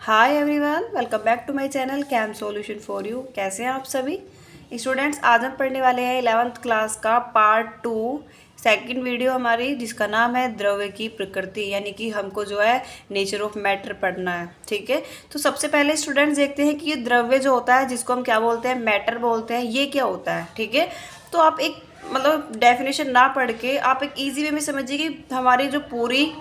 Hi everyone, welcome back to my channel cam solution for you. कैसे हैं आप सभी स्टूडेंट्स? आज हम पढ़ने वाले हैं 11th क्लास का पार्ट 2 सेकंड वीडियो हमारी, जिसका नाम है द्रव्य की प्रकृति, यानी कि हमको जो है नेचर ऑफ मैटर पढ़ना है। ठीक है, तो सबसे पहले स्टूडेंट्स देखते हैं कि ये द्रव्य जो होता है, जिसको हम क्या बोलते हैं, मैटर बोलते हैं, ये क्या होता है। ठीक है, तो आप एक मतलब डेफिनेशन ना पढ़ के आप एक ईजी वे में समझिए कि हमारी जो पूरी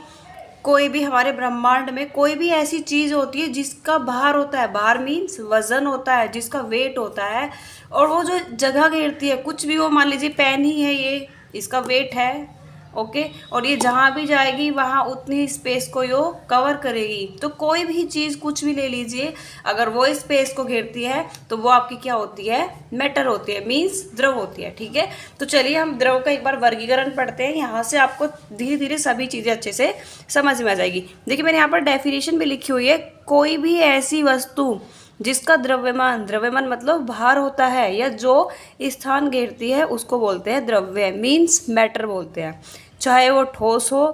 कोई भी हमारे ब्रह्मांड में कोई भी ऐसी चीज़ होती है जिसका भार होता है, भार मीन्स वजन होता है, जिसका वेट होता है, और वो जो जगह घेरती है, कुछ भी वो, मान लीजिए पेन ही है, ये इसका वेट है। ओके, और ये जहाँ भी जाएगी वहाँ उतनी ही स्पेस को यो कवर करेगी। तो कोई भी चीज़ कुछ भी ले लीजिए, अगर वो स्पेस को घेरती है तो वो आपकी क्या होती है, मैटर होती है, मीन्स द्रव होती है। ठीक है, तो चलिए हम द्रव का एक बार वर्गीकरण पढ़ते हैं। यहाँ से आपको धीरे धीरे सभी चीज़ें अच्छे से समझ में आ जाएगी। देखिए मैंने यहाँ पर डेफिनेशन भी लिखी हुई है, कोई भी ऐसी वस्तु जिसका द्रव्यमान, द्रव्यमान मतलब भार होता है, या जो स्थान घेरती है, उसको बोलते हैं द्रव्य, मीन्स मैटर बोलते हैं। चाहे वो ठोस हो,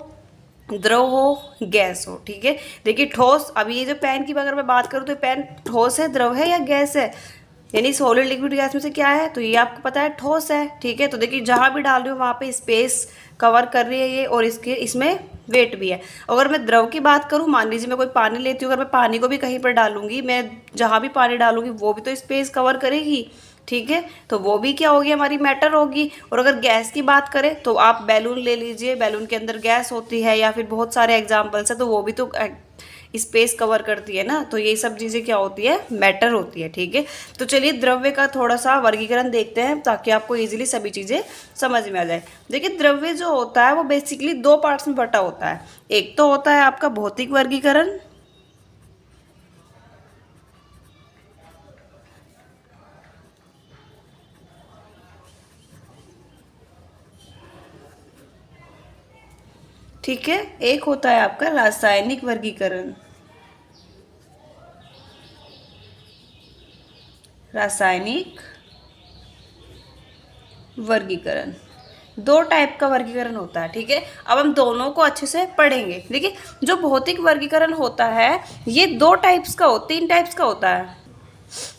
द्रव हो, गैस हो। ठीक है, देखिए ठोस, अभी ये जो पेन की अगर मैं बात करूँ तो पेन ठोस है, द्रव है, या गैस है, यानी सॉलिड लिक्विड गैस में से क्या है, तो ये आपको पता है ठोस है। ठीक है, तो देखिए जहाँ भी डाल रही हूँ वहाँ पे स्पेस कवर कर रही है ये, और इसमें वेट भी है। अगर मैं द्रव की बात करूँ, मान लीजिए मैं कोई पानी लेती हूँ, अगर मैं पानी को भी कहीं पर डालूंगी, मैं जहाँ भी पानी डालूंगी वो भी तो स्पेस कवर करेगी। ठीक है, तो वो भी क्या होगी, हमारी मैटर होगी। और अगर गैस की बात करें तो आप बैलून ले लीजिए, बैलून के अंदर गैस होती है, या फिर बहुत सारे एग्जाम्पल्स है, तो वो भी तो स्पेस कवर करती है ना। तो ये सब चीज़ें क्या होती है, मैटर होती है। ठीक है, तो चलिए द्रव्य का थोड़ा सा वर्गीकरण देखते हैं, ताकि आपको इजीली सभी चीज़ें समझ में आ जाए। देखिए द्रव्य जो होता है वो बेसिकली दो पार्ट्स में बटा होता है। एक तो होता है आपका भौतिक वर्गीकरण, ठीक है, एक होता है आपका रासायनिक वर्गीकरण। रासायनिक वर्गीकरण, दो टाइप का वर्गीकरण होता है। ठीक है, अब हम दोनों को अच्छे से पढ़ेंगे। देखिए जो भौतिक वर्गीकरण होता है ये दो टाइप्स का तीन टाइप्स का होता है।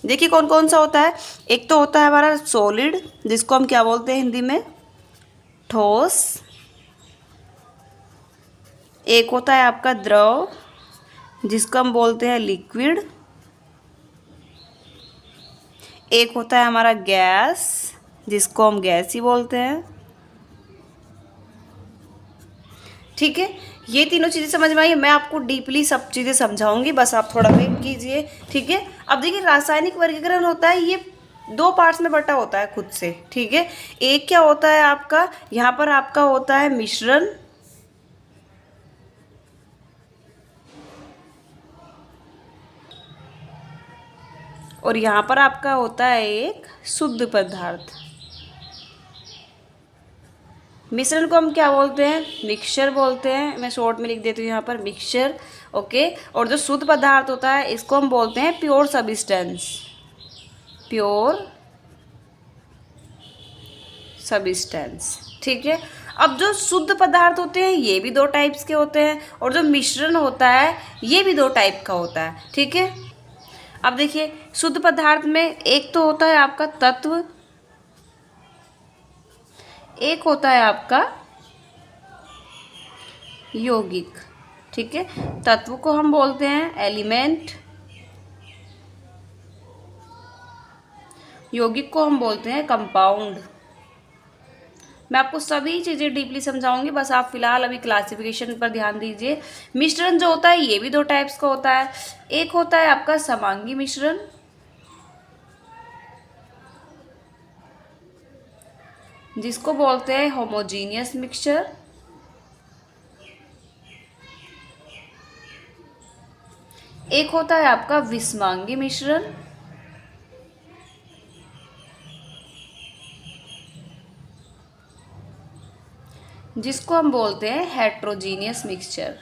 देखिए कौन कौन सा होता है। एक तो होता है हमारा सॉलिड, जिसको हम क्या बोलते हैं हिंदी में, ठोस। एक होता है आपका द्रव, जिसको हम बोलते हैं लिक्विड। एक होता है हमारा गैस, जिसको हम गैस ही बोलते हैं। ठीक है, ये तीनों चीज़ें समझ में आई। मैं आपको डीपली सब चीज़ें समझाऊंगी, बस आप थोड़ा वेट कीजिए। ठीक है, अब देखिए रासायनिक वर्गीकरण होता है, ये दो पार्ट्स में बटा होता है खुद से। ठीक है, एक क्या होता है आपका, यहाँ पर आपका होता है मिश्रण, और यहाँ पर आपका होता है एक शुद्ध पदार्थ। मिश्रण को हम क्या बोलते हैं, मिक्सचर बोलते हैं। मैं शॉर्ट में लिख देती हूँ यहाँ पर मिक्सचर। ओके, और जो शुद्ध पदार्थ होता है इसको हम बोलते हैं प्योर सब्सटेंस, प्योर सब्सटेंस। ठीक है, अब जो शुद्ध पदार्थ होते हैं ये भी दो टाइप्स के होते हैं, और जो मिश्रण होता है ये भी दो टाइप का होता है। ठीक है, अब देखिए शुद्ध पदार्थ में एक तो होता है आपका तत्व, एक होता है आपका यौगिक। ठीक है, तत्व को हम बोलते हैं एलिमेंट, यौगिक को हम बोलते हैं कंपाउंड। मैं आपको सभी चीज़ें डीपली समझाऊंगी, बस आप फिलहाल अभी क्लासिफिकेशन पर ध्यान दीजिए। मिश्रण जो होता है ये भी दो टाइप्स का होता है। एक होता है आपका समांगी मिश्रण, जिसको बोलते हैं होमोजीनियस मिक्सचर। एक होता है आपका विषमांगी मिश्रण, जिसको हम बोलते हैं हेट्रोजीनियस मिक्सचर।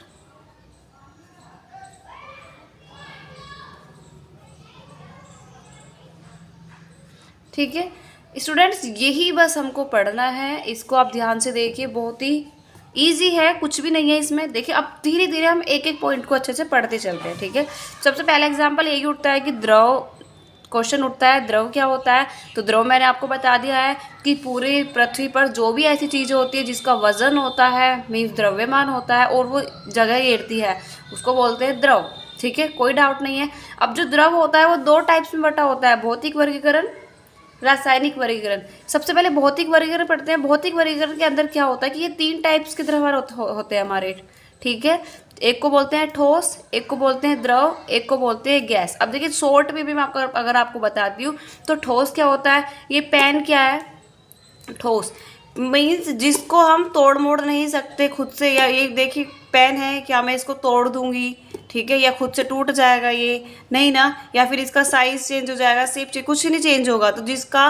ठीक है स्टूडेंट्स, यही बस हमको पढ़ना है, इसको आप ध्यान से देखिए, बहुत ही ईजी है, कुछ भी नहीं है इसमें। देखिए अब धीरे धीरे हम एक एक पॉइंट को अच्छे से पढ़ते चलते हैं, ठीक है। सबसे पहला एग्जाम्पल यही उठता है कि द्रव, क्वेश्चन उठता है द्रव क्या होता है। तो द्रव मैंने आपको बता दिया है कि पूरी पृथ्वी पर जो भी ऐसी चीज़ें होती है जिसका वजन होता है, मीन्स द्रव्यमान होता है, और वो जगह घेरती है, उसको बोलते हैं द्रव, ठीक है, कोई डाउट नहीं है। अब जो द्रव होता है वो दो टाइप्स में बटा होता है, भौतिक वर्गीकरण, रासायनिक वर्गीकरण। सबसे पहले भौतिक वर्गीकरण पढ़ते हैं। भौतिक वर्गीकरण के अंदर क्या होता है कि ये 3 टाइप्स के द्रव होते हैं हमारे, ठीक है। एक को बोलते हैं ठोस, एक को बोलते हैं द्रव, एक को बोलते हैं गैस। अब देखिए शॉर्ट में भी मैं आपको अगर आपको बताती हूँ तो ठोस क्या होता है, ये पेन क्या है, ठोस मीन्स जिसको हम तोड़ मोड़ नहीं सकते खुद से, या ये देखिए पेन है, क्या मैं इसको तोड़ दूंगी, ठीक है, या खुद से टूट जाएगा ये, नहीं ना, या फिर इसका साइज चेंज हो जाएगा, शेप चेंज, कुछ नहीं चेंज होगा। तो जिसका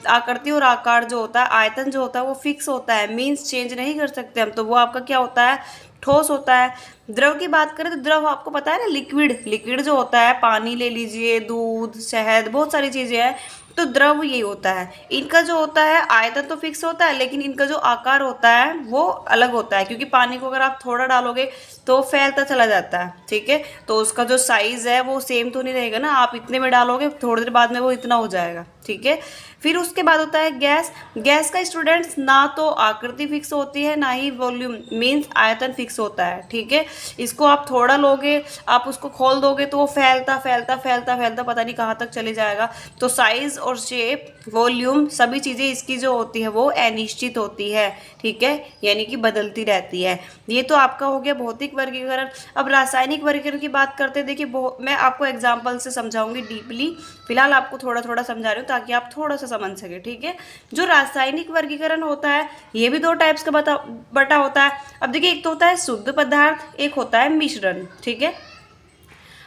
आकृति और आकार जो होता है, आयतन जो होता है वो फिक्स होता है, मीन्स चेंज नहीं कर सकते हम, तो वो आपका क्या होता है, ठोस होता है। द्रव की बात करें तो द्रव आपको पता है ना, लिक्विड, लिक्विड जो होता है, पानी ले लीजिए, दूध, शहद, बहुत सारी चीज़ें हैं, तो द्रव ये होता है। इनका जो होता है आयतन तो फिक्स होता है, लेकिन इनका जो आकार होता है वो अलग होता है, क्योंकि पानी को अगर आप थोड़ा डालोगे तो फैलता चला जाता है, ठीक है। तो उसका जो साइज है वो सेम तो नहीं रहेगा ना, आप इतने में डालोगे थोड़ी देर बाद में वो इतना हो जाएगा, ठीक है। फिर उसके बाद होता है गैस। गैस का स्टूडेंट्स ना तो आकृति फिक्स होती है, ना ही वॉल्यूम मीन्स आयतन फिक्स होता है, ठीक है। इसको आप थोड़ा लोगे, आप उसको खोल दोगे तो वो फैलता फैलता फैलता फैलता पता नहीं कहाँ तक चले जाएगा। तो साइज और शेप, वॉल्यूम, सभी चीज़ें इसकी जो होती है वो अनिश्चित होती है, ठीक है, यानी कि बदलती रहती है। ये तो आपका हो गया भौतिक वर्गीकरण। अब रासायनिक वर्गीकरण की बात करते हैं। देखिए मैं आपको एग्जाम्पल से समझाऊंगी डीपली, फिलहाल आपको थोड़ा थोड़ा समझा रही हूँ ताकि आप थोड़ा सा समझ सके, ठीक है। जो रासायनिक वर्गीकरण होता है ये भी 2 टाइप्स का बटा होता है। अब देखिए एक तो होता है शुद्ध पदार्थ, एक होता है मिश्रण, ठीक है।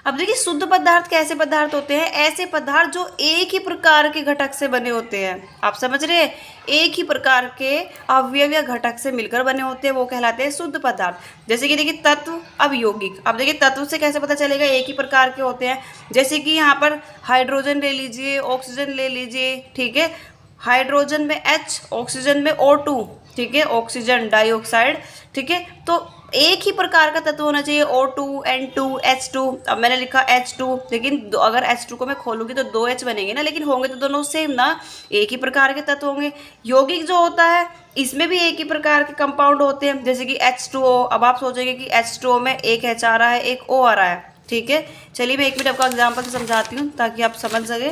अब देखिए शुद्ध पदार्थ कैसे पदार्थ होते हैं, ऐसे पदार्थ जो एक ही प्रकार के घटक से बने होते हैं, आप समझ रहे हैं, एक ही प्रकार के अवयव या घटक से मिलकर बने होते हैं, वो कहलाते हैं शुद्ध पदार्थ। जैसे कि देखिए तत्व, अब यौगिक। अब देखिए तत्व से कैसे पता चलेगा, एक ही प्रकार के होते हैं। जैसे कि यहाँ पर हाइड्रोजन ले लीजिए, ऑक्सीजन ले लीजिए, ठीक है, हाइड्रोजन में H, ऑक्सीजन में O2, ठीक है, ऑक्सीजन डाइऑक्साइड, ठीक है। तो एक ही प्रकार का तत्व होना चाहिए, O2, N2, H2। अब मैंने लिखा H2, लेकिन अगर H2 को मैं खोलूंगी तो 2 H बनेंगे ना, लेकिन होंगे तो दोनों सेम ना, एक ही प्रकार के तत्व होंगे। यौगिक जो होता है इसमें भी एक ही प्रकार के कंपाउंड होते हैं, जैसे कि H2O। अब आप सोचेंगे कि H2O में एक H आ रहा है, एक O आ रहा है, ठीक है। चलिए मैं 1 मिनट आपको एग्जाम्पल से समझाती हूँ ताकि आप समझ सके।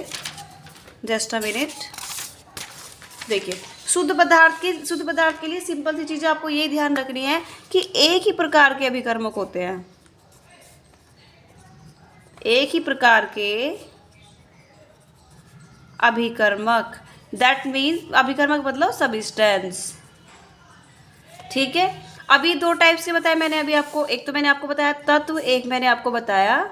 Just a minute. देखिए शुद्ध पदार्थ के लिए सिंपल सी चीज़ें आपको ये ध्यान रखनी है कि एक ही प्रकार के अभिकर्मक होते हैं, एक ही प्रकार के अभिकर्मक, दैट मीन्स अभिकर्मक मतलब सबस्टेंस, ठीक है। अभी 2 टाइप से बताया मैंने अभी आपको, एक तो मैंने आपको बताया तत्व, एक मैंने आपको बताया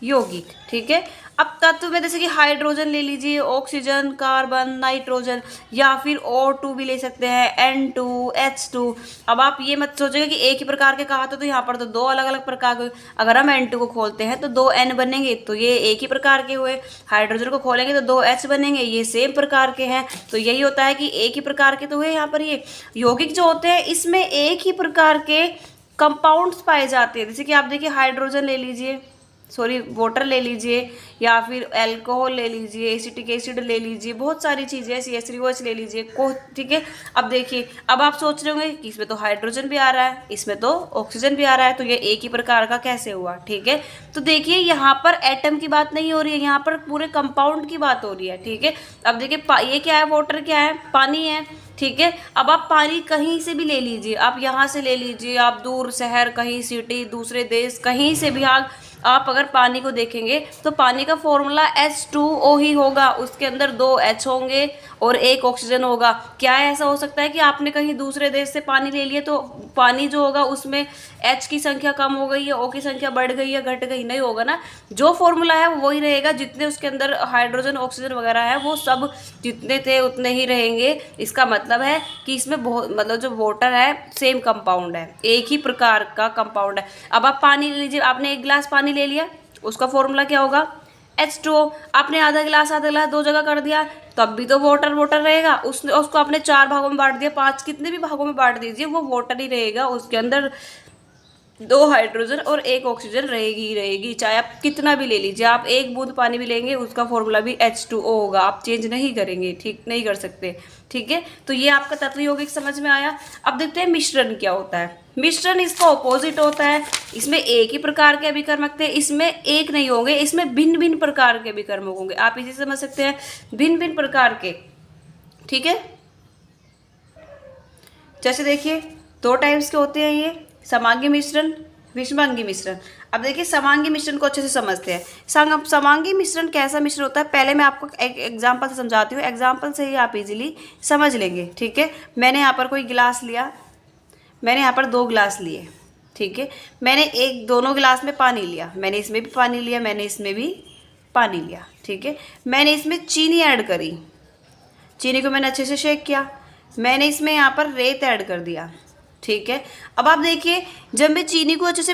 यौगिक, ठीक है। अब तत्व में जैसे कि हाइड्रोजन ले लीजिए, ऑक्सीजन, कार्बन, नाइट्रोजन, या फिर O2 भी ले सकते हैं, N2, H2। अब आप ये मत सोचेंगे कि एक ही प्रकार के कहा तो यहाँ पर तो 2 अलग अलग प्रकार के। अगर हम N2 को खोलते हैं तो 2 N बनेंगे, तो ये एक ही प्रकार के हुए। हाइड्रोजन को खोलेंगे तो 2 H बनेंगे, ये सेम प्रकार के हैं। तो यही होता है कि एक ही प्रकार के तो हुए यहाँ पर। ये यौगिक जो होते हैं इसमें एक ही प्रकार के कंपाउंड्स पाए जाते हैं। जैसे कि आप देखिए हाइड्रोजन ले लीजिए, वाटर ले लीजिए, या फिर अल्कोहल ले लीजिए, एसिटिक एसिड ले लीजिए, बहुत सारी चीज़ें ऐसी, CH3OH ले लीजिए को, ठीक है। अब देखिए अब आप सोच रहे होंगे कि इसमें तो हाइड्रोजन भी आ रहा है, इसमें तो ऑक्सीजन भी आ रहा है, तो ये एक ही प्रकार का कैसे हुआ, ठीक है। तो देखिए यहाँ पर एटम की बात नहीं हो रही है, यहाँ पर पूरे कंपाउंड की बात हो रही है, ठीक है। अब देखिए ये क्या है, वाटर क्या है, पानी है, ठीक है। अब आप पानी कहीं से भी ले लीजिए, आप यहाँ से ले लीजिए, आप दूर शहर, कहीं सिटी, दूसरे देश, कहीं से भी आप अगर पानी को देखेंगे तो पानी का फॉर्मूला H2O ही होगा, उसके अंदर 2 H होंगे और 1 ऑक्सीजन होगा। क्या ऐसा हो सकता है कि आपने कहीं दूसरे देश से पानी ले लिया तो पानी जो होगा उसमें H की संख्या कम हो गई है, O की संख्या बढ़ गई है, घट गई, नहीं होगा ना। जो फॉर्मूला है वो वही रहेगा, जितने उसके अंदर हाइड्रोजन, ऑक्सीजन वगैरह है वो सब जितने थे उतने ही रहेंगे। इसका मतलब है कि इसमें बहुत, मतलब जो वाटर है सेम कंपाउंड है, एक ही प्रकार का कंपाउंड है। अब आप पानी ले लीजिए, आपने 1 गिलास पानी ले लिया, उसका फॉर्मूला क्या होगा H2O आपने आधा गिलास दो जगह कर दिया, तब भी तो वाटर वाटर रहेगा। उसको आपने 4 भागों में बांट दिया, 5 कितने भी भागों में बांट दीजिए, वो वाटर ही रहेगा। उसके अंदर 2 हाइड्रोजन और 1 ऑक्सीजन रहेगी ही रहेगी, चाहे आप कितना भी ले लीजिए। आप 1 बूंद पानी भी लेंगे, उसका फॉर्मूला भी H2O होगा, आप चेंज नहीं करेंगे, ठीक नहीं कर सकते। ठीक है, तो ये आपका तत्व यौगिक समझ में आया। अब देखते हैं मिश्रण क्या होता है। मिश्रण इसका ऑपोजिट होता है। इसमें एक ही प्रकार के अभिकर्मक थे, इसमें एक नहीं होंगे, इसमें भिन्न भिन्न प्रकार के अभिकर्मक होंगे। आप इसे समझ सकते हैं, भिन्न भिन्न प्रकार के। ठीक है, जैसे देखिए 2 टाइप्स के होते हैं ये, समांगी मिश्रण, विषमांगी मिश्रण। अब देखिए समांगी मिश्रण को अच्छे से समझते हैं। समांगी मिश्रण कैसा मिश्रण होता है, पहले मैं आपको एक एग्जांपल से समझाती हूँ, एग्जांपल से ही आप इजीली समझ लेंगे। ठीक है, मैंने यहाँ पर कोई गिलास लिया, मैंने यहाँ पर 2 गिलास लिए। ठीक है, मैंने दोनों गिलास में पानी लिया, मैंने इसमें भी पानी लिया, मैंने इसमें भी पानी लिया। ठीक है, मैंने इसमें चीनी ऐड करी, चीनी को मैंने अच्छे से शेक किया, मैंने इसमें यहाँ पर रेत ऐड कर दिया। ठीक है, अब आप देखिए, जब मैं चीनी को अच्छे से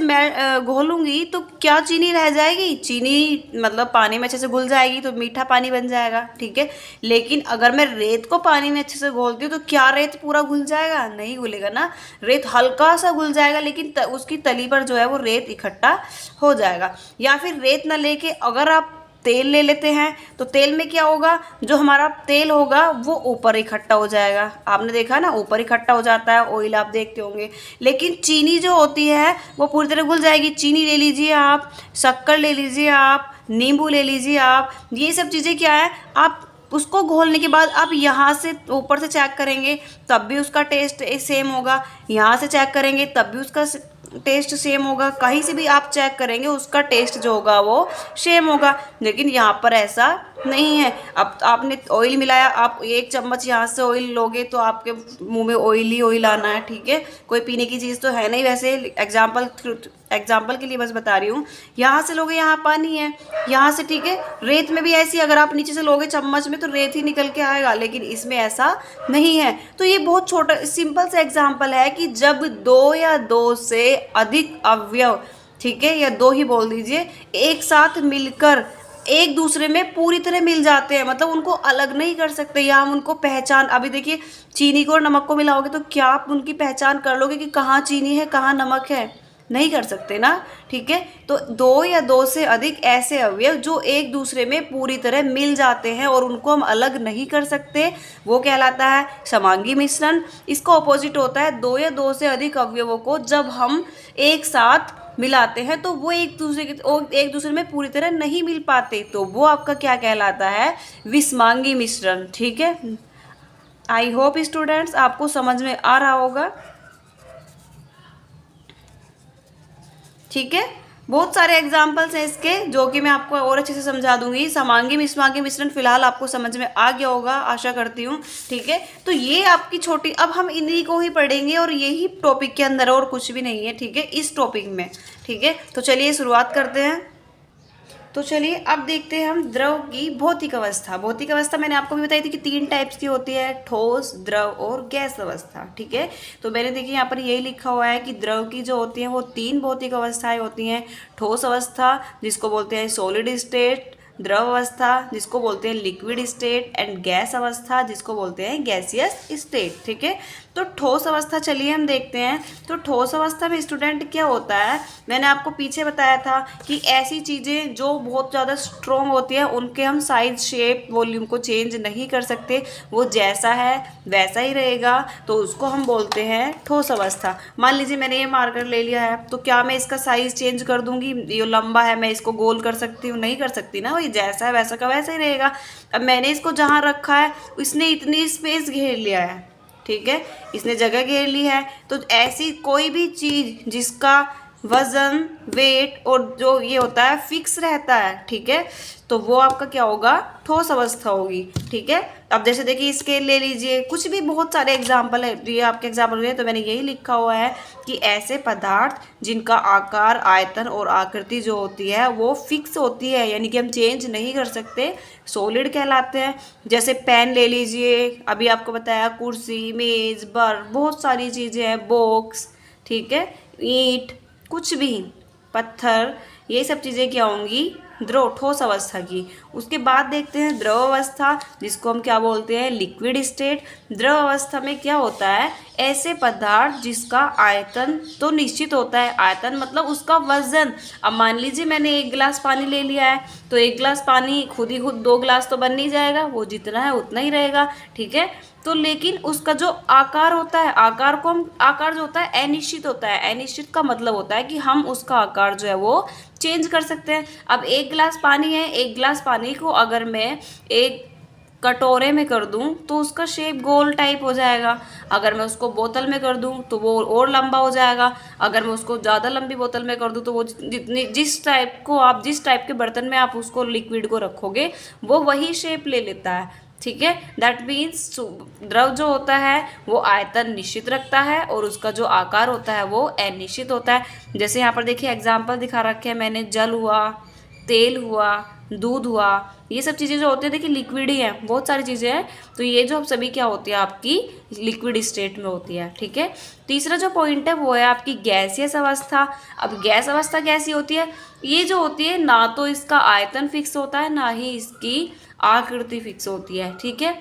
घोलूंगी तो क्या चीनी रह जाएगी, चीनी मतलब पानी में अच्छे से घुल जाएगी तो मीठा पानी बन जाएगा। ठीक है, लेकिन अगर मैं रेत को पानी में अच्छे से घोलती हूँ तो क्या रेत पूरा घुल जाएगा, नहीं घुलेगा ना, रेत हल्का सा घुल जाएगा, लेकिन उसकी तली पर जो है वो रेत इकट्ठा हो जाएगा। या फिर रेत ना लेके अगर आप तेल ले लेते हैं तो तेल में क्या होगा, जो हमारा तेल होगा वो ऊपर इकट्ठा हो जाएगा। आपने देखा ना, ऊपर इकट्ठा हो जाता है, ऑयल आप देखते होंगे। लेकिन चीनी जो होती है वो पूरी तरह घुल जाएगी। चीनी ले लीजिए आप, शक्कर ले लीजिए आप, नींबू ले लीजिए आप, ये सब चीज़ें क्या है, आप उसको घोलने के बाद आप यहाँ से ऊपर से चेक करेंगे तब भी उसका टेस्ट सेम होगा, यहाँ से चेक करेंगे तब भी उसका टेस्ट सेम होगा, कहीं से भी आप चेक करेंगे उसका टेस्ट जो होगा वो सेम होगा। लेकिन यहाँ पर ऐसा नहीं है। अब आपने ऑयल मिलाया, आप 1 चम्मच यहाँ से ऑयल लोगे तो आपके मुंह में ऑयल ही ऑयल आना है। ठीक है, कोई पीने की चीज़ तो है नहीं, वैसे एग्जाम्पल के लिए बस बता रही हूँ। यहाँ से लोगे, यहाँ पानी है, यहाँ से। ठीक है, रेत में भी ऐसी, अगर आप नीचे से लोगे चम्मच में तो रेत ही निकल के आएगा, लेकिन इसमें ऐसा नहीं है। तो ये बहुत छोटा सिंपल सा एग्जाम्पल है कि जब 2 या 2 से अधिक अवयव, ठीक है, या 2 ही बोल दीजिए, एक साथ मिलकर एक दूसरे में पूरी तरह मिल जाते हैं, मतलब उनको अलग नहीं कर सकते, या हम उनको पहचान, अभी देखिए चीनी को और नमक को मिलाओगे तो क्या आप उनकी पहचान कर लोगे कि कहाँ चीनी है कहाँ नमक है, नहीं कर सकते ना। ठीक है, तो 2 या 2 से अधिक ऐसे अवयव जो एक दूसरे में पूरी तरह मिल जाते हैं और उनको हम अलग नहीं कर सकते, वो कहलाता है समांगी मिश्रण। इसका ऑपोजिट होता है 2 या 2 से अधिक अवयवों को जब हम एक साथ मिलाते हैं तो वो एक दूसरे में पूरी तरह नहीं मिल पाते, तो वो आपका क्या कहलाता है, विषमांगी मिश्रण। ठीक है, आई होप स्टूडेंट्स आपको समझ में आ रहा होगा। ठीक है, बहुत सारे एग्जाम्पल्स हैं इसके जो कि मैं आपको और अच्छे से समझा दूंगी। समांगी विषमांगी मिश्रण फिलहाल आपको समझ में आ गया होगा, आशा करती हूँ। ठीक है, तो ये आपकी छोटी, अब हम इन्हीं को ही पढ़ेंगे और यही टॉपिक के अंदर और कुछ भी नहीं है। ठीक है, इस टॉपिक में। ठीक है, तो चलिए शुरुआत करते हैं। तो चलिए अब देखते हैं हम द्रव की भौतिक अवस्था। भौतिक अवस्था मैंने आपको भी बताई थी कि 3 टाइप्स की होती है, ठोस, द्रव और गैस अवस्था। ठीक है, तो मैंने देखिए यहाँ पर यही लिखा हुआ है कि द्रव की जो होती है वो 3 भौतिक अवस्थाएं होती हैं। ठोस अवस्था जिसको बोलते हैं सॉलिड स्टेट, द्रव अवस्था जिसको बोलते हैं लिक्विड स्टेट, एंड गैस अवस्था जिसको बोलते हैं गैसियस स्टेट। ठीक है, तो ठोस अवस्था चलिए हम देखते हैं। तो ठोस अवस्था में स्टूडेंट क्या होता है, मैंने आपको पीछे बताया था कि ऐसी चीज़ें जो बहुत ज़्यादा स्ट्रॉन्ग होती है उनके हम साइज, शेप, वॉल्यूम को चेंज नहीं कर सकते, वो जैसा है वैसा ही रहेगा, तो उसको हम बोलते हैं ठोस अवस्था। मान लीजिए मैंने ये मार्कर ले लिया है, तो क्या मैं इसका साइज चेंज कर दूंगी, ये लंबा है मैं इसको गोल कर सकती हूँ, नहीं कर सकती ना, वही जैसा है वैसा का वैसा ही रहेगा। अब मैंने इसको जहाँ रखा है इसने इतनी स्पेस घेर लिया है, ठीक है, इसने जगह घेर ली है, तो ऐसी कोई भी चीज़ जिसका वजन, वेट और जो ये होता है फिक्स रहता है, ठीक है, तो वो आपका क्या होगा, ठोस अवस्था होगी। ठीक है, अब जैसे देखिए स्केल ले लीजिए, कुछ भी बहुत सारे एग्जाम्पल है, ये आपके एग्जाम्पल है, तो मैंने यही लिखा हुआ है कि ऐसे पदार्थ जिनका आकार, आयतन और आकृति जो होती है वो फिक्स होती है, यानी कि हम चेंज नहीं कर सकते, सॉलिड कहलाते हैं। जैसे पेन ले लीजिए, अभी आपको बताया, कुर्सी, मेज, बर्फ, बहुत सारी चीज़ें हैं, बॉक्स, ठीक है, ईंट, कुछ भी, पत्थर, ये सब चीज़ें क्या होंगी, द्रव ठोस अवस्था की। उसके बाद देखते हैं द्रव अवस्था, जिसको हम क्या बोलते हैं, लिक्विड स्टेट। द्रव अवस्था में क्या होता है, ऐसे पदार्थ जिसका आयतन तो निश्चित होता है, आयतन मतलब उसका वजन। अब मान लीजिए मैंने 1 गिलास पानी ले लिया है, तो 1 गिलास पानी खुद ही खुद 2 गिलास तो बन नहीं जाएगा, वो जितना है उतना ही रहेगा, ठीक है। तो लेकिन उसका जो आकार होता है, आकार को हम, आकार जो होता है अनिश्चित होता है। अनिश्चित का मतलब होता है कि हम उसका आकार जो है वो चेंज कर सकते हैं। अब 1 गिलास पानी है, 1 गिलास पानी को अगर मैं एक कटोरे में कर दूं तो उसका शेप गोल टाइप हो जाएगा। अगर मैं उसको बोतल में कर दूं तो वो और लंबा हो जाएगा। अगर मैं उसको ज़्यादा लंबी बोतल में कर दूं तो वो जितनी, जिस टाइप को आप, जिस टाइप के बर्तन में आप उसको लिक्विड को रखोगे वो वही शेप ले लेता है, ठीक है। दैट मीन्स द्रव जो होता है वो आयतन निश्चित रखता है और उसका जो आकार होता है वो अनिश्चित होता है। जैसे यहाँ पर देखिए एग्जाम्पल दिखा रखे हैं मैंने, जल हुआ, तेल हुआ, दूध हुआ, ये सब चीज़ें जो होती है देखिए लिक्विड ही हैं, बहुत सारी चीज़ें हैं। तो ये जो सभी क्या होती है आपकी लिक्विड स्टेट में होती है, ठीक है। तीसरा जो पॉइंट है वो है आपकी गैसियस अवस्था। अब गैस अवस्था कैसी होती है, ये जो होती है ना तो इसका आयतन फिक्स होता है ना ही इसकी आकृति फिक्स होती है, ठीक है।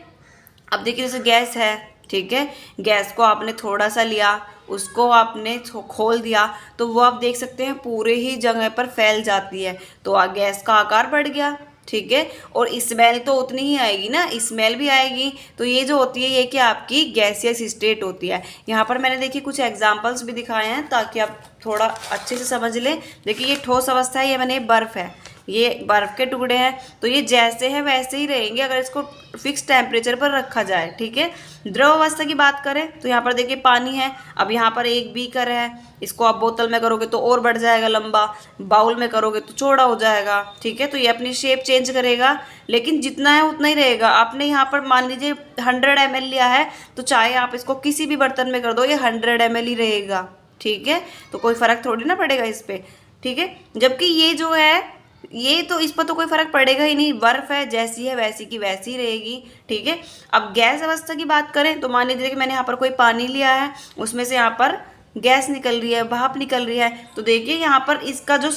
अब देखिए जैसे गैस है, ठीक है, गैस को आपने थोड़ा सा लिया, उसको आपने खोल दिया तो वो आप देख सकते हैं पूरे ही जगह पर फैल जाती है, तो गैस का आकार बढ़ गया, ठीक है। और स्मेल तो उतनी ही आएगी ना, स्मेल भी आएगी। तो ये जो होती है ये कि आपकी गैसियस स्टेट होती है। यहाँ पर मैंने देखिए कुछ एग्जांपल्स भी दिखाए हैं ताकि आप थोड़ा अच्छे से समझ लें। देखिए ये ठोस अवस्था है, ये मैंने बर्फ़ है, ये बर्फ़ के टुकड़े हैं, तो ये जैसे हैं वैसे ही रहेंगे अगर इसको फिक्स टेम्परेचर पर रखा जाए, ठीक है। द्रव अवस्था की बात करें तो यहाँ पर देखिए पानी है, अब यहाँ पर एक बीकर है, इसको आप बोतल में करोगे तो और बढ़ जाएगा लंबा, बाउल में करोगे तो चौड़ा हो जाएगा, ठीक है। तो ये अपनी शेप चेंज करेगा लेकिन जितना है उतना ही रहेगा। आपने यहाँ पर मान लीजिए 100 ml लिया है, तो चाहे आप इसको किसी भी बर्तन में कर दो ये 100 ml ही रहेगा, ठीक है। तो कोई फ़र्क थोड़ी ना पड़ेगा इस पर, ठीक है। जबकि ये जो है ये तो इस पर तो कोई फर्क पड़ेगा ही नहीं, बर्फ है जैसी है वैसी की वैसी ही रहेगी, ठीक है। अब गैस अवस्था की बात करें तो मान लीजिए कि मैंने यहाँ पर कोई पानी लिया है, उसमें से यहाँ पर गैस निकल रही है, भाप निकल रही है, तो देखिए यहाँ पर इसका जो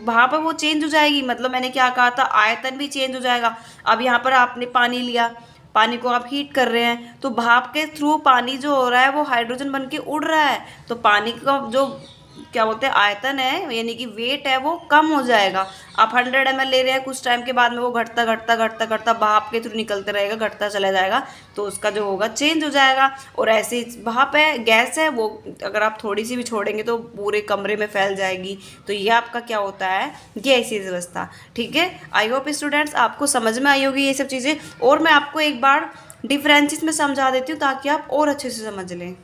भाप है वो चेंज हो जाएगी, मतलब मैंने क्या कहा था, आयतन भी चेंज हो जाएगा। अब यहाँ पर आपने पानी लिया, पानी को आप हीट कर रहे हैं तो भाप के थ्रू पानी जो हो रहा है वो हाइड्रोजन बन के उड़ रहा है, तो पानी का जो क्या बोलते हैं आयतन है यानी कि वेट है वो कम हो जाएगा। आप 100 ml ले रहे हैं, कुछ टाइम के बाद में वो घटता घटता घटता घटता भाप के थ्रू निकलते रहेगा, घटता चला जाएगा, तो उसका जो होगा चेंज हो जाएगा। और ऐसे ही भाप है, गैस है, वो अगर आप थोड़ी सी भी छोड़ेंगे तो पूरे कमरे में फैल जाएगी। तो ये आपका क्या होता है, गैसीय अवस्था, ठीक है। आई होप स्टूडेंट्स आपको समझ में आई होगी ये सब चीज़ें, और मैं आपको एक बार डिफरेंसेस में समझा देती हूँ ताकि आप और अच्छे से समझ लें।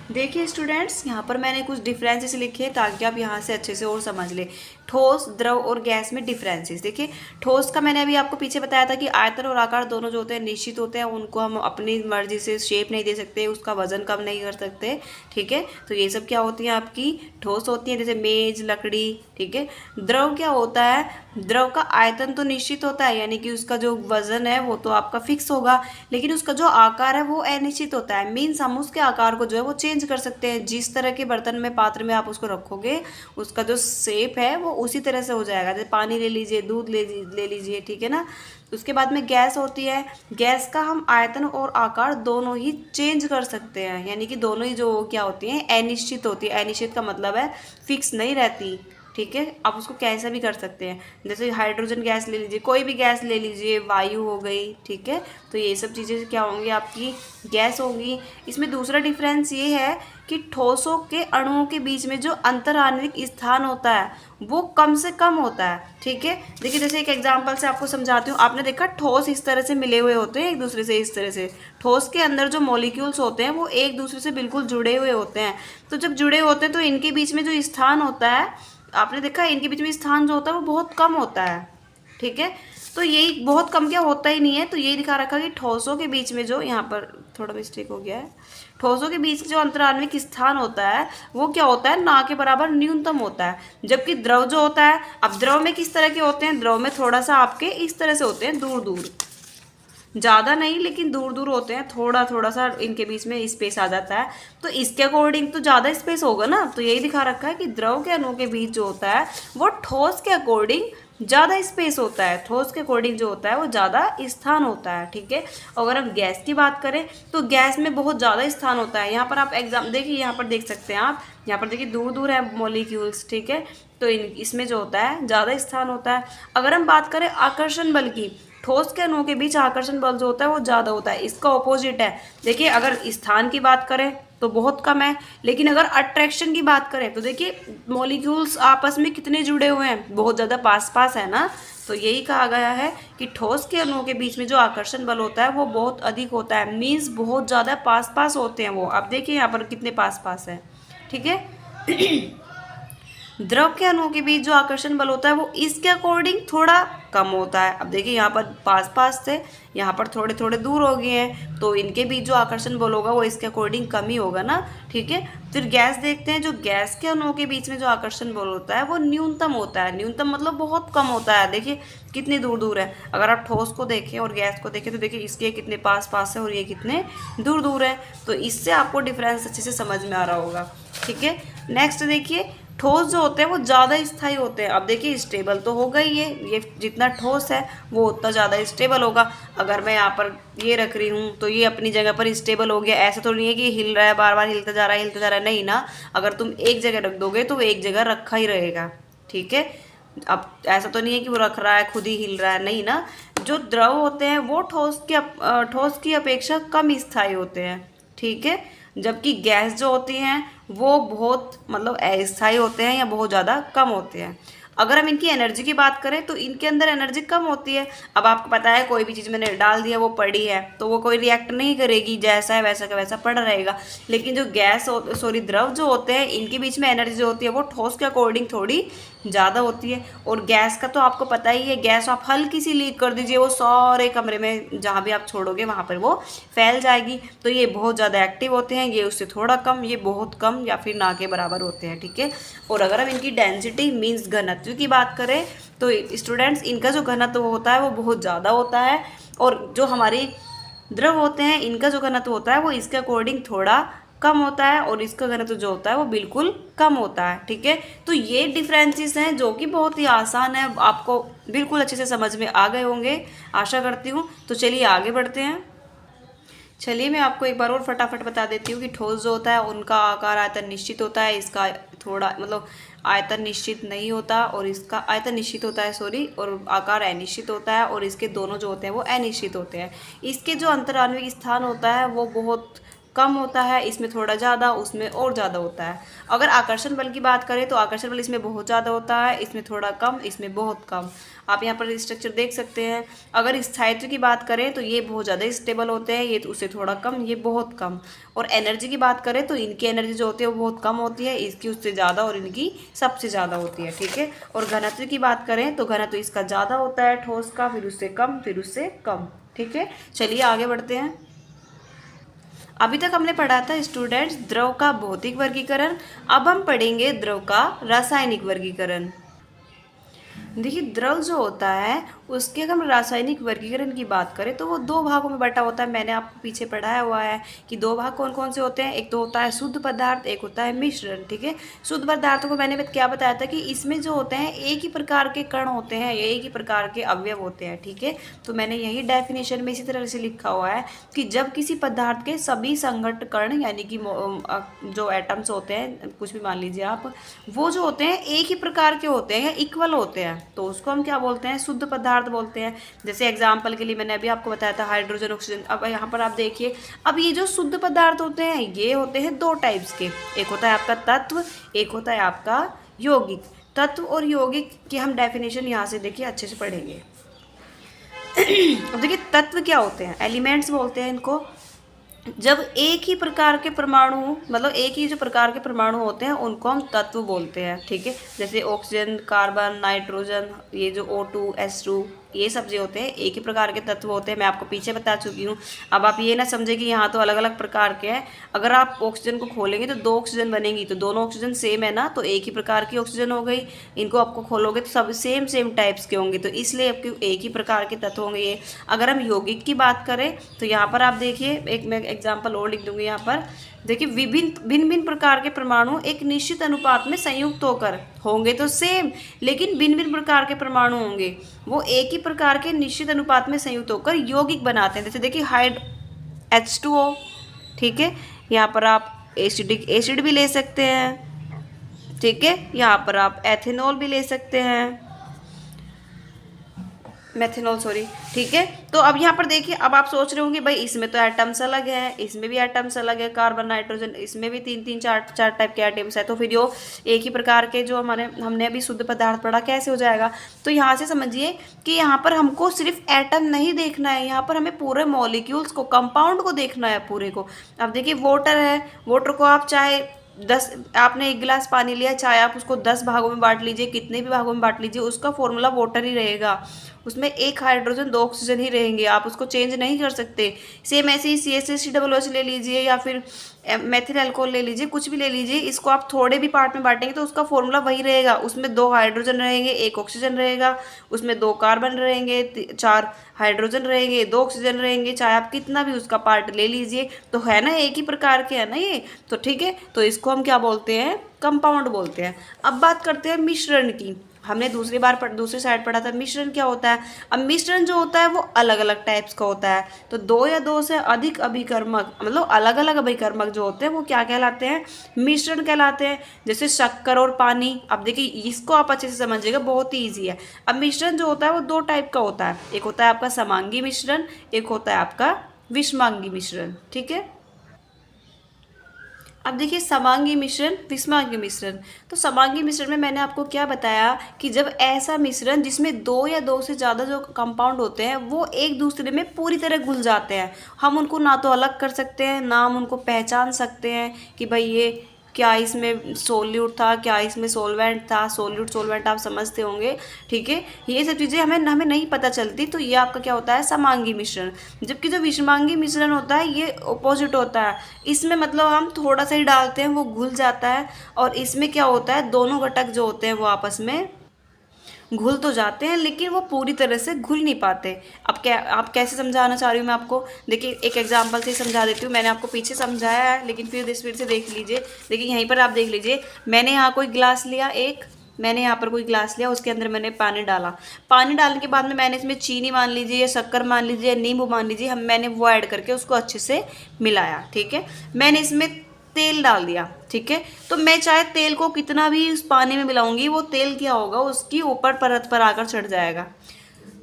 देखिए स्टूडेंट्स, यहाँ पर मैंने कुछ डिफरेंसेस लिखे हैं ताकि आप यहाँ से अच्छे से और समझ लें। ठोस, द्रव और गैस में डिफरेंसेस देखिए। ठोस का मैंने अभी आपको पीछे बताया था कि आयतन और आकार दोनों जो होते हैं निश्चित होते हैं, उनको हम अपनी मर्जी से शेप नहीं दे सकते, उसका वजन कम नहीं कर सकते, ठीक है। तो ये सब क्या होती है आपकी ठोस होती हैं, जैसे मेज, लकड़ी, ठीक है। द्रव क्या होता है, द्रव का आयतन तो निश्चित होता है यानी कि उसका जो वजन है वो तो आपका फिक्स होगा, लेकिन उसका जो आकार है वो अनिश्चित होता है। मीन्स हम उसके आकार को जो है वो चेंज कर सकते हैं, जिस तरह के बर्तन में, पात्र में आप उसको रखोगे उसका जो शेप है वो उसी तरह से हो जाएगा। जैसे पानी ले लीजिए, दूध ले लीजिए, ठीक है ना। उसके बाद में गैस होती है, गैस का हम आयतन और आकार दोनों ही चेंज कर सकते हैं, यानी कि दोनों ही जो क्या होती हैं अनिश्चित होती है। अनिश्चित का मतलब है फिक्स नहीं रहती, ठीक है। आप उसको कैसा भी कर सकते हैं, जैसे हाइड्रोजन गैस ले लीजिए, कोई भी गैस ले लीजिए, वायु हो गई, ठीक है। तो ये सब चीज़ें क्या होंगी आपकी गैस होंगी। इसमें दूसरा डिफरेंस ये है कि ठोसों के अणुओं के बीच में जो अंतराण्विक स्थान होता है वो कम से कम होता है, ठीक है। देखिए जैसे एक एग्जांपल से आपको समझाती हूँ। आपने देखा ठोस इस तरह से मिले हुए होते हैं एक दूसरे से, इस तरह से ठोस के अंदर जो मॉलिक्यूल्स होते हैं वो एक दूसरे से बिल्कुल जुड़े हुए होते हैं। तो जब जुड़े होते हैं तो इनके बीच में जो स्थान होता है, आपने देखा इनके बीच में स्थान जो होता है वो बहुत कम होता है, ठीक है। तो यही बहुत कम क्या होता ही नहीं है। तो यही दिखा रखा कि ठोसों के बीच में जो, यहाँ पर थोड़ा मिस्टेक हो गया है, ठोसों के बीच जो अंतराण्विक स्थान होता है वो क्या होता है, ना के बराबर न्यूनतम होता है। जबकि द्रव जो होता है, अब द्रव में किस तरह के होते हैं, द्रव में थोड़ा सा आपके इस तरह से होते हैं, दूर दूर, ज़्यादा नहीं लेकिन दूर दूर होते हैं, थोड़ा थोड़ा सा इनके बीच में स्पेस आ जाता है। तो इसके अकॉर्डिंग तो ज़्यादा स्पेस होगा ना, तो यही दिखा रखा है कि द्रव के अणुओं के बीच जो होता है वो ठोस के अकॉर्डिंग ज़्यादा स्पेस होता है, ठोस के अकॉर्डिंग जो होता है वो ज़्यादा स्थान होता है, ठीक है। अगर हम गैस की बात करें तो गैस में बहुत ज़्यादा स्थान होता है। यहाँ पर आप एग्जाम देखिए, यहाँ पर देख सकते हैं आप, यहाँ पर देखिए दूर दूर है मॉलिक्यूल्स, ठीक है। तो इसमें जो होता है ज़्यादा स्थान होता है। अगर हम बात करें आकर्षण बल की, ठोस के अणुओं के बीच आकर्षण बल जो होता है वो ज़्यादा होता है, इसका ऑपोजिट है। देखिए अगर स्थान की बात करें तो बहुत कम है, लेकिन अगर अट्रैक्शन की बात करें तो देखिए मॉलिक्यूल्स आपस में कितने जुड़े हुए हैं, बहुत ज़्यादा पास पास है ना। तो यही कहा गया है कि ठोस के अणुओं के बीच में जो आकर्षण बल होता है वो बहुत अधिक होता है, मीन्स बहुत ज़्यादा पास पास होते हैं वो। आप देखिए यहाँ पर कितने पास पास है, ठीक है। द्रव के अणुओं के बीच जो आकर्षण बल होता है वो इसके अकॉर्डिंग थोड़ा कम होता है। अब देखिए यहाँ पर पास पास थे, यहाँ पर थोड़े थोड़े दूर हो गए हैं, तो इनके बीच जो आकर्षण बल होगा वो इसके अकॉर्डिंग कम ही होगा ना, ठीक है। फिर गैस देखते हैं, जो गैस के अणुओं के बीच में जो आकर्षण बल होता है वो न्यूनतम होता है। न्यूनतम मतलब बहुत कम होता है। देखिए कितनी दूर दूर है। अगर आप ठोस को देखें और गैस को देखें तो देखिए इसके कितने पास पास है और ये कितने दूर दूर है। तो इससे आपको डिफरेंस अच्छे से समझ में आ रहा होगा, ठीक है। नेक्स्ट देखिए, ठोस जो होते हैं वो ज़्यादा स्थायी होते हैं। अब देखिए स्टेबल तो होगा ही ये जितना ठोस है वो उतना ज़्यादा स्टेबल होगा। अगर मैं यहाँ पर ये रख रही हूँ तो ये अपनी जगह पर स्टेबल हो गया, ऐसा तो नहीं है कि हिल रहा है, बार बार हिलता जा रहा है, नहीं ना। अगर तुम एक जगह रख दोगे तो वो एक जगह रखा ही रहेगा, ठीक है। अब ऐसा तो नहीं है कि वो रख रहा है खुद ही हिल रहा है, नहीं ना। जो द्रव होते हैं वो ठोस की अपेक्षा कम स्थायी होते हैं, ठीक है। जबकि गैस जो होती हैं वो बहुत मतलब अस्थायी होते हैं या बहुत ज़्यादा कम होते हैं। अगर हम इनकी एनर्जी की बात करें तो इनके अंदर एनर्जी कम होती है। अब आपको पता है कोई भी चीज़ मैंने डाल दिया वो पड़ी है तो वो कोई रिएक्ट नहीं करेगी, जैसा है वैसा का वैसा पड़ा रहेगा। लेकिन जो द्रव जो होते हैं इनके बीच में एनर्जी जो होती है वो ठोस के अकॉर्डिंग थोड़ी ज़्यादा होती है। और गैस का तो आपको पता ही है, गैस आप हल्की सी लीक कर दीजिए वो सारे कमरे में जहाँ भी आप छोड़ोगे वहाँ पर वो फैल जाएगी। तो ये बहुत ज़्यादा एक्टिव होते हैं, ये उससे थोड़ा कम, ये बहुत कम या फिर ना के बराबर होते हैं, ठीक है। और अगर हम इनकी डेंसिटी मीन्स घनत्व की बात करें तो स्टूडेंट्स इनका जो घनत्व होता है वो बहुत ज़्यादा होता है। और जो हमारी द्रव होते हैं इनका जो घनत्व होता है वो इसके अकॉर्डिंग थोड़ा कम होता है और इसका घनत्व जो होता है वो बिल्कुल कम होता है, ठीक है। तो ये डिफरेंसेस हैं जो कि बहुत ही आसान है, आपको बिल्कुल अच्छे से समझ में आ गए होंगे आशा करती हूँ। तो चलिए आगे बढ़ते हैं। चलिए मैं आपको एक बार और फटाफट बता देती हूँ कि ठोस जो होता है उनका आकार आयतन निश्चित होता है, इसका थोड़ा मतलब आयतन निश्चित नहीं होता और इसका आयतन निश्चित होता है सॉरी, और आकार अनिश्चित होता है और इसके दोनों जो होते हैं वो अनिश्चित होते हैं। इसके जो अंतराण्विक स्थान होता है वो बहुत कम होता है, इसमें थोड़ा ज़्यादा उसमें और ज़्यादा होता है। अगर आकर्षण बल की बात करें तो आकर्षण बल इसमें बहुत ज़्यादा होता है, इसमें थोड़ा कम, इसमें बहुत कम। आप यहाँ पर स्ट्रक्चर देख सकते हैं। अगर स्थायित्व की बात करें तो ये बहुत ज़्यादा स्टेबल होते हैं, ये उससे थोड़ा कम, ये बहुत कम। और एनर्जी की बात करें तो इनकी एनर्जी जो होती है वो बहुत कम होती है, इसकी उससे ज़्यादा और इनकी सबसे ज़्यादा होती है, ठीक है। और घनत्व की बात करें तो घनत्व इसका ज़्यादा होता है ठोस का, फिर उससे कम, फिर उससे कम, ठीक है। चलिए आगे बढ़ते हैं। अभी तक हमने पढ़ा था स्टूडेंट्स द्रव का भौतिक वर्गीकरण, अब हम पढ़ेंगे द्रव का रासायनिक वर्गीकरण। देखिए द्रव जो होता है उसके अगर हम रासायनिक वर्गीकरण की बात करें तो वो दो भागों में बटा होता है। मैंने आपको पीछे पढ़ाया हुआ है कि दो भाग कौन कौन से होते हैं, एक तो होता है शुद्ध पदार्थ, एक होता है मिश्रण, ठीक है। शुद्ध पदार्थों को मैंने क्या बताया था कि इसमें जो होते हैं एक ही प्रकार के कण होते हैं, एक ही प्रकार के अवयव होते हैं, ठीक है। तो मैंने यही डेफिनेशन में इसी तरह से लिखा हुआ है कि जब किसी पदार्थ के सभी संघट्ट कण यानी कि जो एटम्स होते हैं कुछ भी मान लीजिए आप, वो जो होते हैं एक ही प्रकार के होते हैं या इक्वल होते हैं तो उसको हम क्या बोलते हैं, शुद्ध पदार्थ बोलते हैं। जैसे एग्जाम्पल के लिए मैंने अभी आपको बताया था हाइड्रोजन ऑक्सीजन। अब यहाँ पर आप देखिए, अब ये जो शुद्ध पदार्थ होते हैं ये होते हैं दो टाइप्स के, एक होता है आपका तत्व, एक होता है आपका यौगिक। तत्व और यौगिक की हम डेफिनेशन यहाँ से देखिए अच्छे से पढ़ेंगे। अब देखिए तत्व क्या होते हैं, एलिमेंट्स बोलते हैं इनको। जब एक ही प्रकार के परमाणु मतलब एक ही जो प्रकार के परमाणु होते हैं उनको हम तत्व बोलते हैं, ठीक है। जैसे ऑक्सीजन, कार्बन, नाइट्रोजन, ये जो O2, H2 ये सब जो होते हैं एक ही प्रकार के तत्व होते हैं, मैं आपको पीछे बता चुकी हूँ। अब आप ये ना समझे कि यहाँ तो अलग अलग प्रकार के हैं। अगर आप ऑक्सीजन को खोलेंगे तो 2 ऑक्सीजन बनेंगी, तो दोनों ऑक्सीजन सेम है ना, तो एक ही प्रकार की ऑक्सीजन हो गई। इनको आपको खोलोगे तो सब सेम टाइप्स के होंगे, तो इसलिए आपके एक ही प्रकार के तत्व होंगे ये। अगर हम यौगिक की बात करें तो यहाँ पर आप देखिए, एक मैं एग्जाम्पल और लिख दूंगी यहाँ पर। देखिए भिन्न भिन्न प्रकार के परमाणु एक निश्चित अनुपात में संयुक्त होकर होंगे तो सेम, लेकिन भिन्न भिन्न प्रकार के परमाणु होंगे वो एक ही प्रकार के निश्चित अनुपात में संयुक्त होकर यौगिक बनाते हैं। जैसे देखिए H2O, ठीक है, यहाँ पर आप एसिडिक एसिड भी ले सकते हैं, ठीक है, यहाँ पर आप एथेनॉल भी ले सकते हैं, मेथेनॉल सॉरी, ठीक है। तो अब यहाँ पर देखिए, अब आप सोच रहे होंगे भाई इसमें तो एटम्स अलग हैं, इसमें भी एटम्स अलग है, कार्बन नाइट्रोजन, इसमें भी तीन चार टाइप के एटम्स है, तो फिर यो एक ही प्रकार के जो हमने अभी शुद्ध पदार्थ पढ़ा कैसे हो जाएगा। तो यहाँ से समझिए कि यहाँ पर हमको सिर्फ एटम नहीं देखना है, यहाँ पर हमें पूरे मॉलिक्यूल्स को, कंपाउंड को देखना है पूरे को। अब देखिए वाटर है, वाटर को आप चाहे 10, आपने 1 गिलास पानी लिया, चाहे आप उसको 10 भागों में बांट लीजिए, कितने भी भागों में बांट लीजिए, उसका फॉर्मूला वाटर ही रहेगा। उसमें 1 हाइड्रोजन 2 ऑक्सीजन ही रहेंगे, आप उसको चेंज नहीं कर सकते। सेम ऐसे ही CH3COOH ले लीजिए या फिर मेथिल अल्कोहल ले लीजिए, कुछ भी ले लीजिए, इसको आप थोड़े भी पार्ट में बांटेंगे तो उसका फॉर्मूला वही रहेगा। उसमें 2 हाइड्रोजन रहेंगे, 1 ऑक्सीजन रहेगा, उसमें 2 कार्बन रहेंगे, 4 हाइड्रोजन रहेंगे, 2 ऑक्सीजन रहेंगे, चाहे आप कितना भी उसका पार्ट ले लीजिए, तो है ना एक ही प्रकार के है ना ये, तो ठीक है। तो इसको हम क्या बोलते हैं, कंपाउंड बोलते हैं। अब बात करते हैं मिश्रण की। हमने दूसरी साइड पढ़ा था मिश्रण क्या होता है। अब मिश्रण जो होता है वो अलग अलग टाइप्स का होता है, तो 2 या 2 से अधिक अभिकर्मक, मतलब अलग अलग अभिकर्मक जो होते हैं वो क्या कहलाते हैं, मिश्रण कहलाते हैं। जैसे शक्कर और पानी, अब देखिए इसको आप अच्छे से समझिएगा, बहुत ही ईजी है। अब मिश्रण जो होता है वो 2 टाइप का होता है, एक होता है आपका समांगी मिश्रण, एक होता है आपका विषमांगी मिश्रण, ठीक है। अब देखिए समांगी मिश्रण, विषमांगी मिश्रण। तो समांगी मिश्रण में मैंने आपको क्या बताया कि जब ऐसा मिश्रण जिसमें 2 या 2 से ज़्यादा जो कंपाउंड होते हैं वो एक दूसरे में पूरी तरह घुल जाते हैं, हम उनको ना तो अलग कर सकते हैं, ना हम उनको पहचान सकते हैं कि भाई ये क्या इसमें सोल्यूट था, क्या इसमें सोलवेंट था, सोल्वेंट आप समझते होंगे, ठीक है। ये सब चीज़ें हमें नहीं पता चलती, तो ये आपका क्या होता है, समांगी मिश्रण। जबकि जो विषमांगी मिश्रण होता है ये ऑपोजिट होता है, इसमें मतलब हम थोड़ा सा ही डालते हैं वो घुल जाता है, और इसमें क्या होता है, दोनों घटक जो होते हैं वो आपस में घुल तो जाते हैं लेकिन वो पूरी तरह से घुल नहीं पाते। अब क्या, आप कैसे समझाना चाह रही हूँ मैं आपको, देखिए एक एग्जांपल से समझा देती हूँ। मैंने आपको पीछे समझाया है लेकिन फिर से देख लीजिए। देखिए यहीं पर आप देख लीजिए, मैंने यहाँ कोई गिलास लिया, मैंने यहाँ पर कोई गिलास लिया, उसके अंदर मैंने पानी डाला। पानी डालने के बाद में मैंने इसमें चीनी मान लीजिए या शक्कर मान लीजिए या नींबू मान लीजिए, मैंने वो ऐड करके उसको अच्छे से मिलाया, ठीक है। मैंने इसमें तेल डाल दिया, ठीक है। तो मैं चाहे तेल को कितना भी उस पानी में मिलाऊंगी, वो तेल क्या होगा, उसकी ऊपर परत पर आकर चढ़ जाएगा।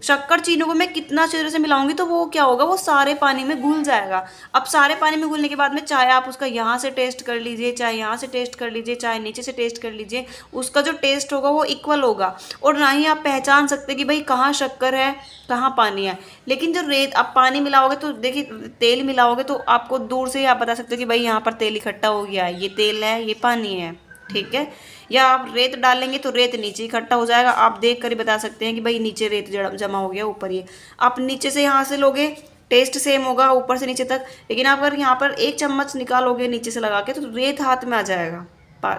शक्कर चीनी को मैं कितना अच्छे तरह से मिलाऊंगी तो वो क्या होगा, वो सारे पानी में घुल जाएगा। अब सारे पानी में घुलने के बाद में चाहे आप उसका यहाँ से टेस्ट कर लीजिए, चाहे यहाँ से टेस्ट कर लीजिए, चाहे नीचे से टेस्ट कर लीजिए, उसका जो टेस्ट होगा वो इक्वल होगा, और ना ही आप पहचान सकते कि भाई कहाँ शक्कर है कहाँ पानी है। लेकिन जो रेत, आप पानी मिलाओगे तो देखिए, तेल मिलाओगे तो आपको दूर से ही आप बता सकते हो कि भाई यहाँ पर तेल इकट्ठा हो गया है, ये तेल है, ये पानी है, ठीक है। या आप रेत डालेंगे तो रेत नीचे इकट्ठा हो जाएगा, आप देख कर ही बता सकते हैं कि भाई नीचे रेत जमा हो गया, ऊपर ये। आप नीचे से यहाँ से लोगे, टेस्ट सेम होगा ऊपर से नीचे तक, लेकिन आप अगर यहाँ पर 1 चम्मच निकालोगे नीचे से लगा के तो रेत हाथ में आ जाएगा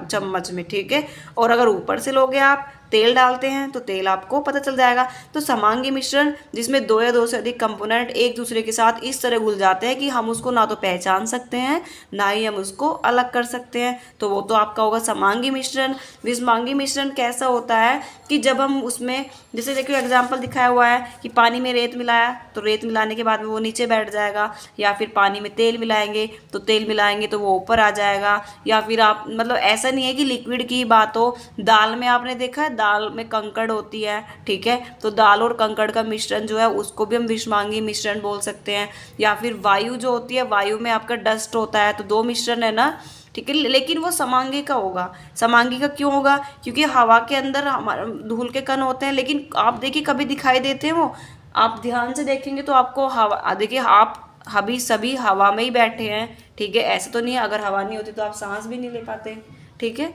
चम्मच में, ठीक है। और अगर ऊपर से लोगे आप, तेल डालते हैं तो तेल आपको पता चल जाएगा। तो समांगी मिश्रण जिसमें 2 या 2 से अधिक कंपोनेंट एक दूसरे के साथ इस तरह घुल जाते हैं कि हम उसको ना तो पहचान सकते हैं, ना ही हम उसको अलग कर सकते हैं, तो वो तो आपका होगा समांगी मिश्रण। विषमांगी मिश्रण कैसा होता है कि जब हम उसमें, जैसे देखिए एग्जाम्पल दिखाया हुआ है कि पानी में रेत मिलाया तो रेत मिलाने के बाद में वो नीचे बैठ जाएगा, या फिर पानी में तेल मिलाएंगे तो वो ऊपर आ जाएगा, या फिर आप, मतलब ऐसा नहीं है कि लिक्विड की बात हो, दाल में आपने देखा है दाल में कंकड़ होती है, ठीक है, तो दाल और कंकड़ का मिश्रण जो है उसको भी हम विषमांगी मिश्रण बोल सकते हैं। या फिर वायु जो होती है, वायु में आपका डस्ट होता है, तो 2 मिश्रण है ना, ठीक है, लेकिन वो समांगी का होगा। समांगी का क्यों होगा, क्योंकि हवा के अंदर हमारे धूल के कण होते हैं, लेकिन आप देखिए कभी दिखाई देते हैं वो, आप ध्यान से देखेंगे तो आपको हवा, देखिए आप अभी सभी हवा में ही बैठे हैं, ठीक है, ऐसे तो नहीं है, अगर हवा नहीं होती तो आप सांस भी नहीं ले पाते, ठीक है।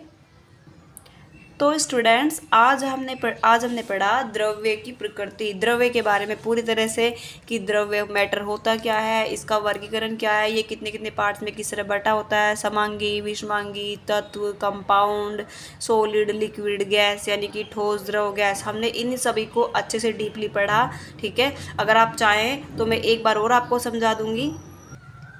तो स्टूडेंट्स आज हमने पढ़ा द्रव्य की प्रकृति, द्रव्य के बारे में पूरी तरह से कि द्रव्य मैटर होता क्या है, इसका वर्गीकरण क्या है, ये कितने कितने पार्ट्स में किस तरह बटा होता है, समांगी, विषमांगी, तत्व, कंपाउंड, सॉलिड, लिक्विड, गैस यानी कि ठोस, द्रव, गैस। हमने इन सभी को अच्छे से डीपली पढ़ा। ठीक है, अगर आप चाहें तो मैं एक बार और आपको समझा दूंगी।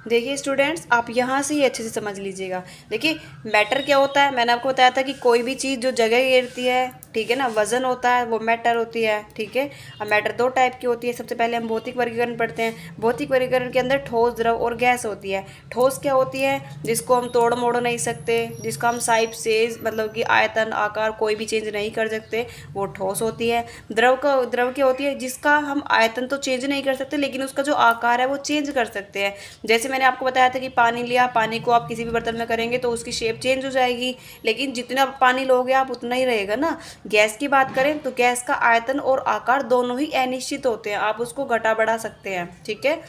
देखिए स्टूडेंट्स, आप यहाँ से ही अच्छे से समझ लीजिएगा। देखिए मैटर क्या होता है, मैंने आपको बताया था कि कोई भी चीज़ जो जगह घेरती है, ठीक है ना, वजन होता है, वो मैटर होती है। ठीक है, अब मैटर दो टाइप की होती है। सबसे पहले हम भौतिक वर्गीकरण पढ़ते हैं। भौतिक वर्गीकरण के अंदर ठोस, द्रव और गैस होती है। ठोस क्या होती है, जिसको हम तोड़ मोड़ नहीं सकते, जिसका हम साइज से मतलब कि आयतन, आकार कोई भी चेंज नहीं कर सकते, वो ठोस होती है। द्रव क्या होती है, जिसका हम आयतन तो चेंज नहीं कर सकते लेकिन उसका जो आकार है वो चेंज कर सकते हैं। जैसे मैंने आपको बताया था कि पानी लिया, पानी को आप किसी भी बर्तन में करेंगे तो उसकी शेप चेंज हो जाएगी, लेकिन जितना पानी लोगे आप उतना ही रहेगा ना। गैस की बात करें तो गैस का आयतन और आकार दोनों ही अनिश्चित होते हैं, आप उसको घटा बढ़ा सकते हैं। ठीक है,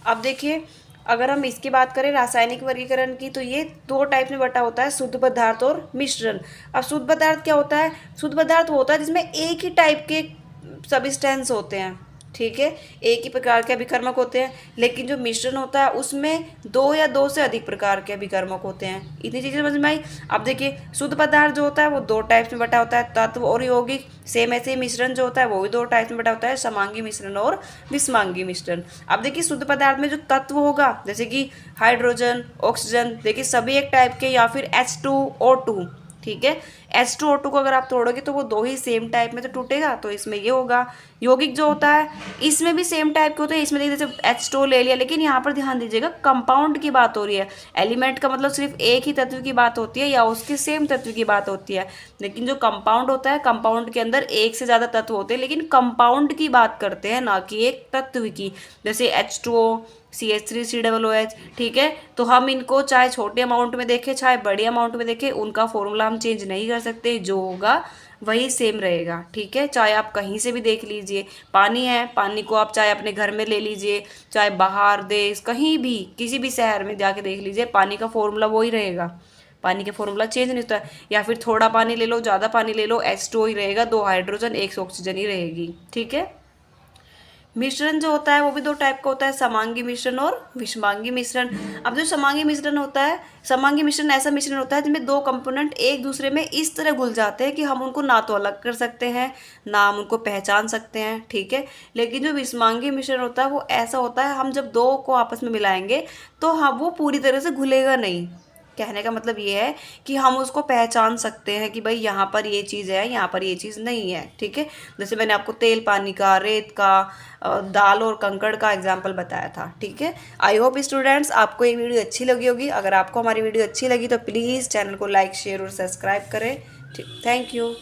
अब देखिए अगर हम इसकी बात करें रासायनिक वर्गीकरण की, तो ये दो टाइप में बटा होता है, शुद्ध पदार्थ और मिश्रण। अब शुद्ध पदार्थ क्या होता है, शुद्ध पदार्थ वो होता है जिसमें एक ही टाइप के सब्सटेंस होते हैं। ठीक है, एक ही प्रकार के अभिकर्मक होते हैं, लेकिन जो मिश्रण होता है उसमें दो या दो से अधिक प्रकार के अभिकर्मक होते हैं। इतनी चीज़ें समझ में आई। अब देखिए शुद्ध पदार्थ जो होता है वो दो टाइप्स में बटा होता है, तत्व और यौगिक। सेम ऐसे ही मिश्रण जो होता है वो भी दो टाइप्स में बटा होता है, समांगी मिश्रण और विषमांगी मिश्रण। अब देखिए शुद्ध पदार्थ में जो तत्व होगा, जैसे कि हाइड्रोजन, ऑक्सीजन, देखिए सभी एक टाइप के, या फिर H2O2। ठीक है, H2O2 को अगर आप तोड़ोगे तो वो दो ही सेम टाइप में तो टूटेगा, तो इसमें ये होगा। यौगिक जो होता है इसमें भी सेम टाइप के होते हैं, इसमें देखिए जैसे H2O ले लिया, लेकिन यहाँ पर ध्यान दीजिएगा कंपाउंड की बात हो रही है। एलिमेंट का मतलब सिर्फ एक ही तत्व की बात होती है या उसके सेम तत्व की बात होती है, लेकिन जो कंपाउंड होता है, कंपाउंड के अंदर एक से ज़्यादा तत्व होते हैं, लेकिन कंपाउंड की बात करते हैं ना कि एक तत्व की। जैसे H2O, CH3COOH। ठीक है, तो हम इनको चाहे छोटे अमाउंट में देखें चाहे बड़ी अमाउंट में देखें, उनका फॉर्मूला हम चेंज नहीं कर सकते, जो होगा वही सेम रहेगा। ठीक है, चाहे आप कहीं से भी देख लीजिए, पानी है, पानी को आप चाहे अपने घर में ले लीजिए, चाहे बाहर देश कहीं भी किसी भी शहर में जाके देख लीजिए, पानी का फॉर्मूला वही रहेगा, पानी का फॉर्मूला चेंज नहीं होता। या फिर थोड़ा पानी ले लो, ज़्यादा पानी ले लो, H2O ही रहेगा, दो हाइड्रोजन एक ऑक्सीजन ही रहेगी। ठीक है, मिश्रण जो होता है वो भी दो टाइप का होता है, समांगी मिश्रण और विषमांगी मिश्रण। अब जो समांगी मिश्रण होता है, समांगी मिश्रण ऐसा मिश्रण होता है जिसमें दो कंपोनेंट एक दूसरे में इस तरह घुल जाते हैं कि हम उनको ना तो अलग कर सकते हैं ना हम उनको पहचान सकते हैं। ठीक है, लेकिन जो विषमांगी मिश्रण होता है वो ऐसा होता है, हम जब दो को आपस में मिलाएंगे तो हम वो पूरी तरह से घुलेगा नहीं। कहने का मतलब ये है कि हम उसको पहचान सकते हैं कि भाई यहाँ पर ये चीज़ है, यहाँ पर ये चीज़ नहीं है। ठीक है, जैसे मैंने आपको तेल पानी का, रेत का, दाल और कंकड़ का एग्जाम्पल बताया था। ठीक है, आई होप स्टूडेंट्स आपको ये वीडियो अच्छी लगी होगी। अगर आपको हमारी वीडियो अच्छी लगी तो प्लीज़ चैनल को लाइक, शेयर और सब्सक्राइब करें। Thank you.